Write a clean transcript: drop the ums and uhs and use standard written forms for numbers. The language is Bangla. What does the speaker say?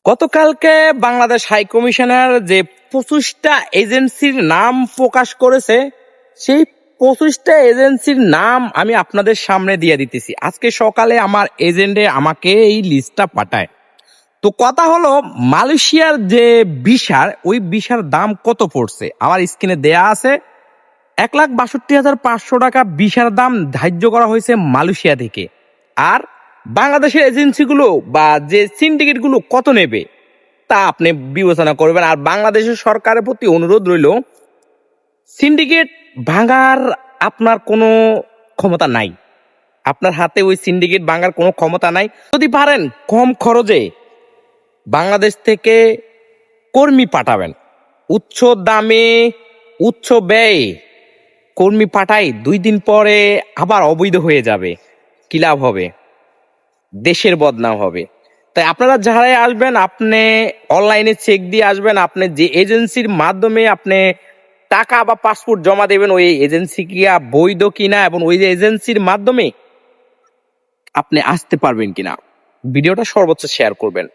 গতকালকে বাংলাদেশ হাই কমিশনার যে 25টা এজেন্সির নাম প্রকাশ করেছে, সেই 25টা এজেন্সির নাম আমি আপনাদের সামনে দিয়ে দিতেছি। আজকে সকালে আমার এজেন্টে আমাকে এই লিস্টটা পাঠায়। তো কথা হলো, মালয়েশিয়ার যে ভিসার, ওই ভিসার দাম কত পড়ছে আমার স্ক্রিনে দেয়া আছে। 1,62,500 টাকা ভিসার দাম ধার্য করা হয়েছে মালয়েশিয়া থেকে। আর বাংলাদেশের এজেন্সিগুলো বা যে সিন্ডিকেট গুলো কত নেবে তা আপনি বিবেচনা করবেন। আর বাংলাদেশের সরকারের প্রতি অনুরোধ রইল, সিন্ডিকেট ভাঙার আপনার কোনো ক্ষমতা নাই। আপনার হাতে ওই সিন্ডিকেট ভাঙার কোনো ক্ষমতা নাই। যদি পারেন কম খরচে বাংলাদেশ থেকে কর্মী পাঠাবেন, উচ্চ দামে উচ্চ ব্যয়ে কর্মী পাঠাই 2 দিন পরে আবার অবৈধ হয়ে যাবে, কি লাভ হবে? দেশের বদনাম হবে। তাই আপনারা যারাই আসবেন, আপনি অনলাইনে চেক দিয়ে আসবেন। আপনি যে এজেন্সির মাধ্যমে আপনি টাকা বা পাসপোর্ট জমা দেবেন, ওই এজেন্সি কি বৈধ কিনা এবং ওই যে এজেন্সির মাধ্যমে আপনি আসতে পারবেন কিনা, ভিডিওটা সর্বোচ্চ শেয়ার করবেন।